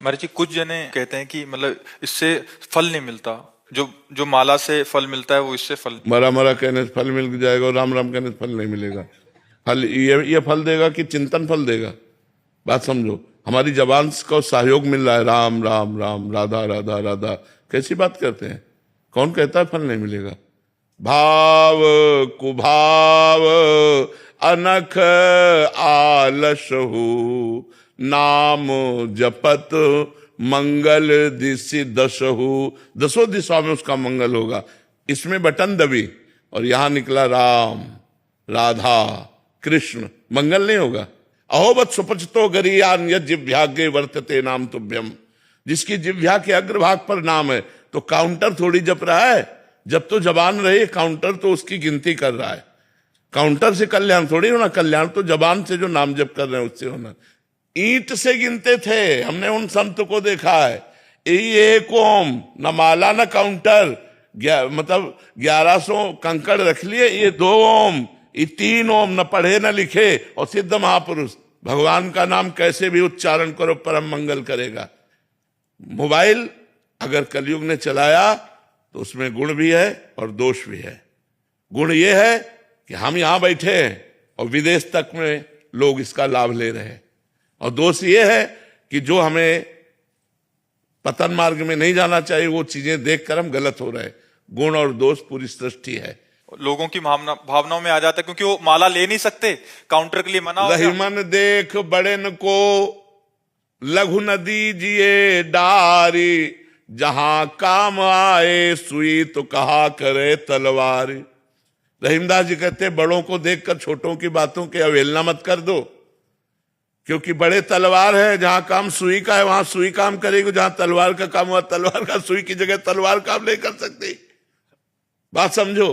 महाराज जी कुछ जने कहते हैं कि मतलब इससे फल नहीं मिलता, जो जो माला से फल मिलता है वो इससे फल। मरा मरा कहने से फल मिल जाएगा और राम राम कहने से फल नहीं मिलेगा। फल ये फल देगा कि चिंतन फल देगा? बात समझो, हमारी जबान को सहयोग मिल रहा है, राम राम राम, राधा राधा राधा, कैसी बात करते हैं? कौन कहता है फल नहीं मिलेगा? भाव कुभाव अनख आलसहु, नाम जपत मंगल दिशि दशहु। दसों दिशाओं में उसका मंगल होगा। इसमें बटन दबी और यहां निकला राम राधा कृष्ण, मंगल नहीं होगा। अहोबत सुपचतो गरियान यद जिह्वाग्रे वर्तते नाम तुभ्यम। जिसकी जिह्वा के अग्रभाग पर नाम है तो काउंटर थोड़ी जप रहा है। जब तो जबान रही, काउंटर तो उसकी गिनती कर रहा है। काउंटर से कल्याण थोड़ी होना, कल्याण तो जबान से जो नाम जप कर रहे हैं उससे होना। ईंट से गिनते थे, हमने उन संत को देखा है। यही एक ओम, न माला न काउंटर, मतलब 1100 कंकड़ रख लिए, ये 2 ओम, ये 3 ओम, न पढ़े न लिखे, और सिद्ध महापुरुष। भगवान का नाम कैसे भी उच्चारण करो परम मंगल करेगा। मोबाइल अगर कलयुग ने चलाया तो उसमें गुण भी है और दोष भी है। गुण ये है कि हम यहां बैठे हैं और विदेश तक में लोग इसका लाभ ले रहे हैं, और दोष ये है कि जो हमें पतन मार्ग में नहीं जाना चाहिए वो चीजें देखकर हम गलत हो रहे हैं। गुण और दोष पूरी सृष्टि है। लोगों की भावनाओं में आ जाता है, क्योंकि वो माला ले नहीं सकते, काउंटर के लिए मना हो गया। रहीमन देख बड़ेन को लघु न दीजिए डारी, जहां काम आए सुई तो कहा करे तलवार। रहीमदास जी कहते बड़ों को देखकर छोटों की बातों की अवहेलना मत कर दो, क्योंकि बड़े तलवार है, जहां काम सुई का है वहां सुई काम करेगी, जहां तलवार का काम हुआ तलवार का, सुई की जगह तलवार काम नहीं कर सकती। बात समझो।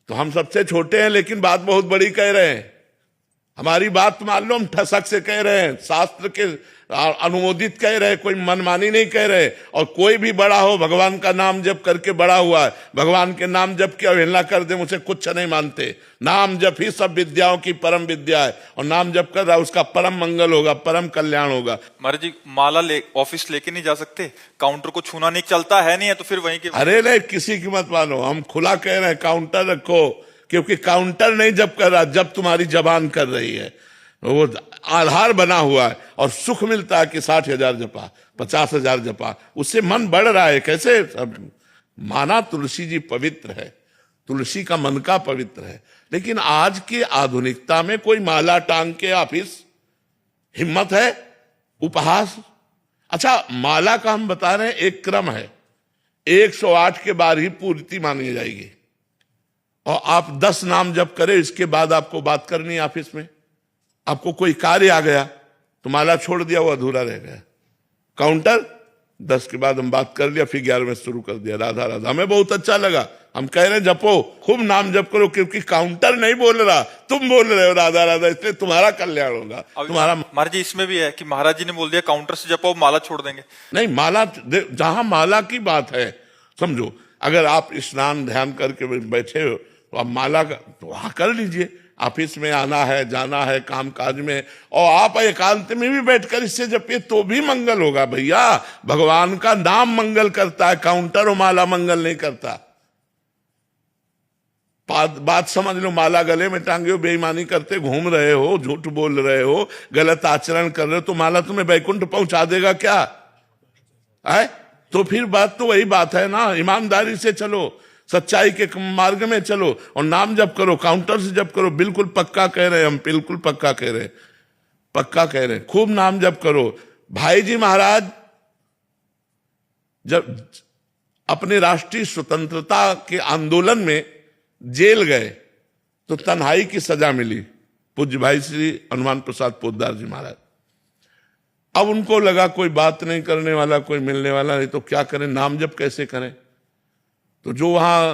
तो हम सबसे छोटे हैं लेकिन बात बहुत बड़ी कह रहे हैं। हमारी बात मान लो, हम ठसक से कह रहे हैं, शास्त्र के अनुमोदित कह रहे हैं, कोई मनमानी नहीं कह रहे। और कोई भी बड़ा हो, भगवान का नाम जप करके बड़ा हुआ है, भगवान के नाम जप की अवहेलना कर दे, मुझे कुछ नहीं मानते। नाम जप ही सब विद्याओं की परम विद्या है, और नाम जप कर रहा है उसका परम मंगल होगा, परम कल्याण होगा। महाराज जी माला ऑफिस लेके नहीं जा सकते, काउंटर को छूना नहीं, चलता है नहीं है तो फिर वहीं के। अरे नहीं, किसी की मत मानो, हम खुला कह रहे हैं काउंटर रखो, क्योंकि काउंटर नहीं जब कर रहा, जब तुम्हारी जबान कर रही है, वो आधार बना हुआ है। और सुख मिलता है कि 60,000 जपा, 50,000 जपा, उससे मन बढ़ रहा है। कैसे? माना तुलसी जी पवित्र है, तुलसी का मन का पवित्र है, लेकिन आज की आधुनिकता में कोई माला टांग के ऑफिस, हिम्मत है? उपहास। अच्छा, माला का हम बता रहे हैं एक क्रम है, 108 के बाद ही पूर्ति मानी जाएगी, और आप 10 नाम जप करें, इसके बाद आपको बात करनी है ऑफिस में। आपको कोई कार्य आ गया तो माला छोड़ दिया, वो अधूरा रह गया। काउंटर 10 के बाद हम बात कर लिया, फिर 11 में शुरू कर दिया राधा राधा। हमें बहुत अच्छा लगा, हम कह रहे हैं जपो, खूब नाम जप करो, क्योंकि काउंटर नहीं बोल रहा, तुम बोल रहे हो राधा राधा, इसलिए तुम्हारा कल्याण होगा। तुम्हारा महाराज जी इसमें भी है कि महाराज जी ने बोल दिया काउंटर से जपो, माला छोड़ देंगे। नहीं, माला जहां माला की बात है, समझो, अगर आप स्नान ध्यान करके बैठे हो तो आप माला का तो वहां कर लीजिए। ऑफिस में आना है, जाना है, काम काज में, और आप एकांत में भी बैठकर इससे जपिए तो भी मंगल होगा। भैया, भगवान का नाम मंगल करता है, काउंटर और माला मंगल नहीं करता। बात समझ लो, माला गले में टांगे हो, बेईमानी करते घूम रहे हो, झूठ बोल रहे हो, गलत आचरण कर रहे हो, तो माला तुम्हें वैकुंठ पहुंचा देगा क्या है? तो फिर बात तो वही बात है ना, ईमानदारी से चलो, सच्चाई के मार्ग में चलो, और नाम जप करो, काउंटर से जप करो। बिल्कुल पक्का कह रहे हैं हम, बिल्कुल पक्का कह रहे हैं, पक्का कह रहे हैं, खूब नाम जप करो। भाई जी महाराज जब अपने राष्ट्रीय स्वतंत्रता के आंदोलन में जेल गए तो तन्हाई की सजा मिली, पूज्य भाई श्री हनुमान प्रसाद पोद्दार जी महाराज। अब उनको लगा कोई बात नहीं करने वाला, कोई मिलने वाला नहीं, तो क्या करें, नाम जप कैसे करें? तो जो वहां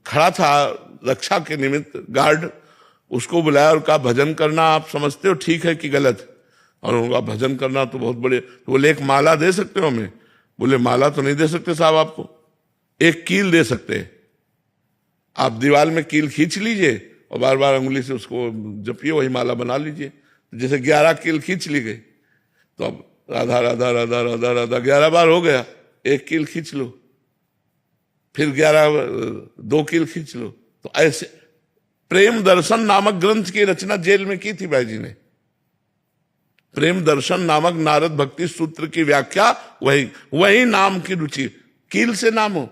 खड़ा था रक्षा के निमित्त गार्ड, उसको बुलाया और कहा भजन करना आप समझते हो ठीक है कि गलत? और उनका भजन करना तो बहुत बड़े। तो बोले एक माला दे सकते हो हमें? बोले माला तो नहीं दे सकते साहब, आपको एक कील दे सकते हैं। आप दीवार में कील खींच लीजिए और बार बार उंगली से उसको जपिए, वही माला बना लीजिए। जैसे 11 कील खींच ली गई। तो अब राधा राधा राधा राधा राधा 11 बार हो गया, 1 कील खींच लो, फिर 2 कील खींच लो। तो ऐसे प्रेम दर्शन नामक ग्रंथ की रचना जेल में की थी भाई जी ने। प्रेम दर्शन नामक नारद भक्ति सूत्र की व्याख्या वही नाम की रुचि। कील से नाम हो,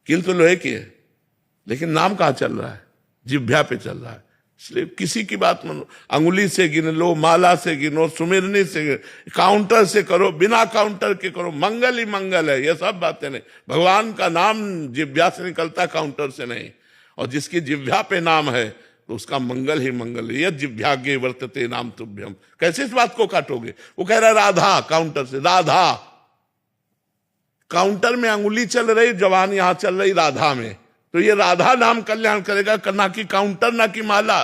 कील तो लोहे की है, लेकिन नाम कहां चल रहा है? जिह्वा पे चल रहा है। इसलिए किसी की बात मानो, अंगुली से गिन लो, माला से गिनो, सुमिरनी से गिनो, काउंटर से करो, बिना काउंटर के करो, मंगल ही मंगल है। ये सब बातें नहीं, भगवान का नाम जिह्वा से निकलता, काउंटर से नहीं। और जिसकी जिह्वा पे नाम है तो उसका मंगल ही मंगल है। यद जिह्वाग्रे वर्तते नाम तुभ्यम। कैसे इस बात को काटोगे? वो कह रहा राधा, काउंटर से राधा, काउंटर में अंगुली चल रही, जवान यहां चल रही राधा में, तो ये राधा नाम कल्याण करेगा, ना कि काउंटर, ना कि माला।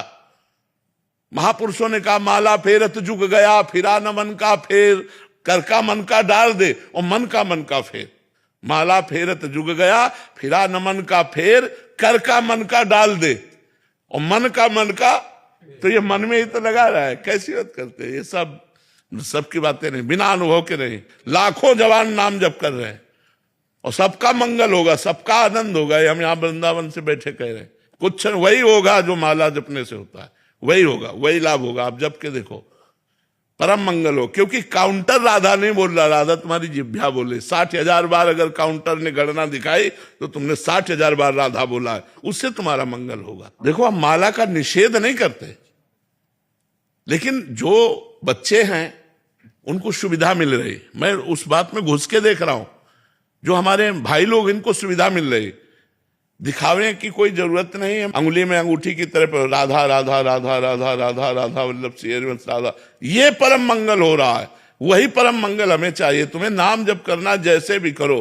महापुरुषों ने कहा माला फेरत जुग गया, फिरा न मन का फेर, कर का मन का डाल दे और मन का फेर। माला फेरत जुग गया, फिरा न मन का फेर, कर का मन का डाल दे और मन का, तो ये मन में ही तो लगा रहा है। कैसी बात करते हैं? ये सब की बातें नहीं, बिना अनुभव के नहीं। लाखों जवान नाम जप कर रहे हैं और सबका मंगल होगा, सबका आनंद होगा। हम यहां वृंदावन से बैठे कह रहे हैं, कुछ वही होगा जो माला जपने से होता है, वही होगा, वही लाभ होगा। आप जप के देखो, परम मंगल हो। क्योंकि काउंटर राधा नहीं बोल रहा, राधा तुम्हारी जिह्वा बोले। 60,000 बार अगर काउंटर ने गणना दिखाई तो तुमने 60,000 बार राधा बोला है, उससे तुम्हारा मंगल होगा। देखो, हम माला का निषेध नहीं करते, लेकिन जो बच्चे हैं उनको सुविधा मिल रही, मैं उस बात में घुस के देख रहा हूं। जो हमारे भाई लोग, इनको सुविधा मिल रही, दिखावे की कोई जरूरत नहीं है। अंगुली में अंगूठी की तरफ राधा राधा राधा राधा राधा राधा वल्लभ श्री हरिवंश राधा, ये परम मंगल हो रहा है। वही परम मंगल हमें चाहिए। तुम्हें नाम जप करना जैसे भी करो,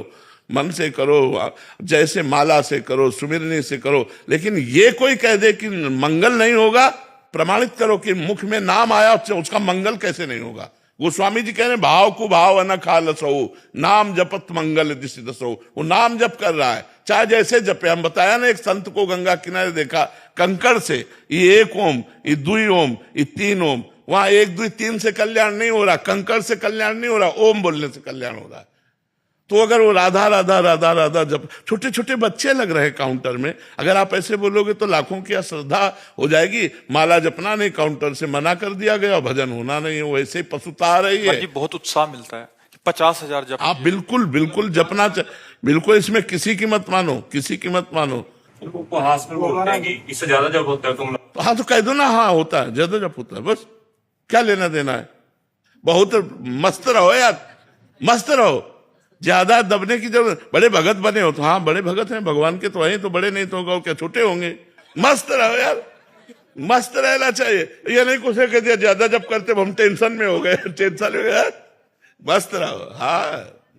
मन से करो, जैसे माला से करो, सुमिरनी से करो, लेकिन ये कोई कह दे कि मंगल नहीं होगा, प्रमाणित करो कि मुख में नाम आया, उसका मंगल कैसे नहीं होगा। गोस्वामी जी कह रहे भाव को भाव न खालसो, नाम जपत मंगल दिशि दसो। वो नाम जप कर रहा है, चाहे जैसे जपे। हम बताया ना, एक संत को गंगा किनारे देखा, कंकड़ से ये 1 ओम, ये 2 ओम, ये 3 ओम। वहां 1 2 3 से कल्याण नहीं हो रहा, कंकड़ से कल्याण नहीं हो रहा, ओम बोलने से कल्याण हो रहा है। तो अगर वो राधा राधा राधा राधा जप, छोटे छोटे बच्चे लग रहे काउंटर में, अगर आप ऐसे बोलोगे तो लाखों की अश्रद्धा हो जाएगी। माला जपना नहीं, काउंटर से मना कर दिया गया, भजन होना नहीं है, वैसे ही पशुता आ रही है। बहुत उत्साह मिलता है, 50,000 जप। आप बिल्कुल बिल्कुल जपना बिल्कुल, इसमें किसी की मत मानो, किसी की मत मानो। उपहास में बोलते हैं कि इससे ज्यादा जब होता है तुम। हाँ तो कह दो ना, हाँ होता है, ज्यादा जब होता है, बस क्या लेना देना है। बहुत मस्त रहो यार, मस्त रहो, ज्यादा दबने की जरूरत। बड़े भगत बने हो तो हाँ, बड़े भगत हैं भगवान के तो हैं, तो बड़े नहीं तो क्या छोटे होंगे। मस्त रहो यार, मस्त रहना चाहिए। ये नहीं कुछ कह दिया ज्यादा जब करते हम टेंशन में हो गए, टेंशन हो गया। मस्त रहो, हाँ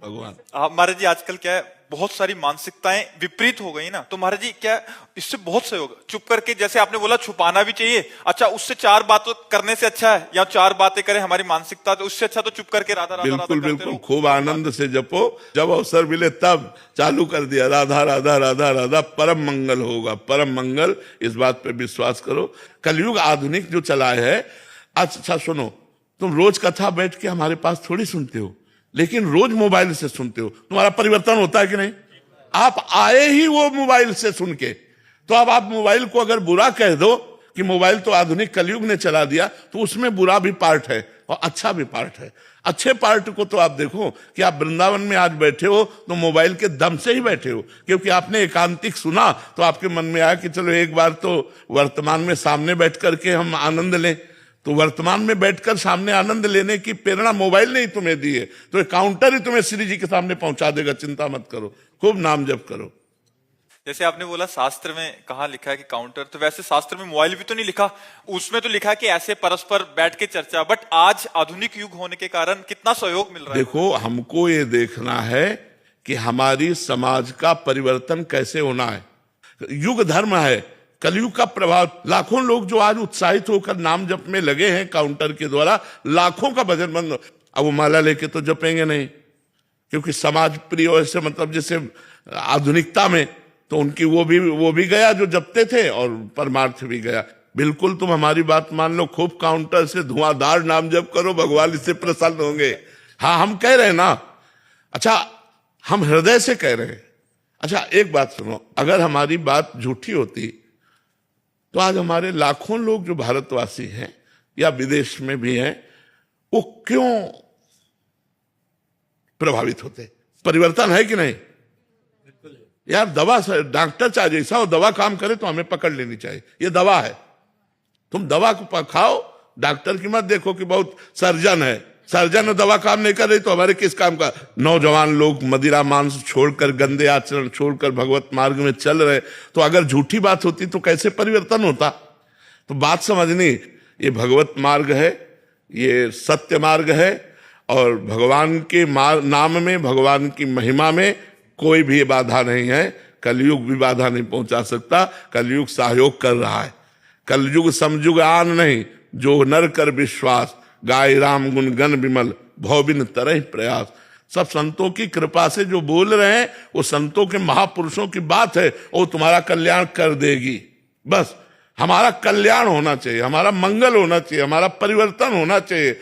भगवान। महाराज जी, आजकल क्या है, बहुत सारी मानसिकताएं विपरीत हो गई ना, तो महाराज जी क्या इससे बहुत सहयोग, चुप करके, जैसे आपने बोला छुपाना भी चाहिए, अच्छा उससे 4 बात करने से अच्छा है, या 4 बातें करें हमारी मानसिकता, तो उससे अच्छा तो चुप करके राधा राधा बिल्कुल राधा बिल्कुल, खूब आनंद से जपो, जब अवसर मिले तब चालू कर दिया राधा राधा राधा राधा, परम मंगल होगा, परम मंगल। इस बात पे विश्वास करो। कलयुग आधुनिक जो चला है, अच्छा सुनो, तुम रोज कथा बैठ के हमारे पास थोड़ी सुनते हो, लेकिन रोज मोबाइल से सुनते हो, तुम्हारा परिवर्तन होता है कि नहीं? आप आए ही वो मोबाइल से सुन के, तो अब आप मोबाइल को अगर बुरा कह दो कि मोबाइल तो आधुनिक कलयुग ने चला दिया, तो उसमें बुरा भी पार्ट है और अच्छा भी पार्ट है। अच्छे पार्ट को तो आप देखो कि आप वृंदावन में आज बैठे हो तो मोबाइल के दम से ही बैठे हो, क्योंकि आपने एकांतिक सुना तो आपके मन में आया कि चलो एक बार तो वर्तमान में सामने बैठ करके हम आनंद लें। तो वर्तमान में बैठकर सामने आनंद लेने की प्रेरणा मोबाइल ने ही तुम्हें दी है, तो एक काउंटर ही तुम्हें श्री जी के सामने पहुंचा देगा। चिंता मत करो, खूब नाम जप करो। जैसे आपने बोला शास्त्र में कहाँ लिखा है कि काउंटर, तो वैसे शास्त्र में मोबाइल भी तो नहीं लिखा, उसमें तो लिखा है कि ऐसे परस्पर बैठ के चर्चा। बट आज आधुनिक युग होने के कारण कितना सहयोग मिल रहा है। देखो, हमको ये देखना है कि हमारी समाज का परिवर्तन कैसे होना है। युग धर्म है, कलयुग का प्रभाव। लाखों लोग जो आज उत्साहित होकर नाम जप में लगे हैं काउंटर के द्वारा, लाखों का भजन बंद। अब वो माला लेके तो जपेंगे नहीं, क्योंकि समाज प्रिय से, मतलब जैसे आधुनिकता में, तो उनकी वो भी गया जो जपते थे और परमार्थ भी गया। बिल्कुल तुम हमारी बात मान लो, खूब काउंटर से धुआंधार नाम जप करो, भगवान इससे प्रसन्न होंगे। हाँ, हम कह रहे हैं ना, अच्छा हम हृदय से कह रहे हैं। अच्छा एक बात सुनो, अगर हमारी बात झूठी होती तो आज हमारे लाखों लोग जो भारतवासी हैं या विदेश में भी हैं, वो क्यों प्रभावित होते? परिवर्तन है कि नहीं? यार दवा से डॉक्टर चाहे जैसा हो, दवा काम करे तो हमें पकड़ लेनी चाहिए, ये दवा है। तुम दवा को खाओ, डॉक्टर की मत देखो कि बहुत सर्जन है, सर्जन दवा काम नहीं कर रही तो हमारे किस काम का? नौजवान लोग मदिरा मांस छोड़कर, गंदे आचरण छोड़कर भगवत मार्ग में चल रहे, तो अगर झूठी बात होती तो कैसे परिवर्तन होता? तो बात समझनी, ये भगवत मार्ग है, ये सत्य मार्ग है, और भगवान के नाम में, भगवान की महिमा में कोई भी बाधा नहीं है। कलयुग भी बाधा नहीं पहुंचा सकता, कलयुग सहयोग कर रहा है। कलयुग समयुग आन नहीं, जो नर कर विश्वास, गाय राम गुण गण विमल, भौबिन तरह प्रयास। सब संतों की कृपा से जो बोल रहे हैं वो संतों के महापुरुषों की बात है, वो तुम्हारा कल्याण कर देगी। बस हमारा कल्याण होना चाहिए, हमारा मंगल होना चाहिए, हमारा परिवर्तन होना चाहिए,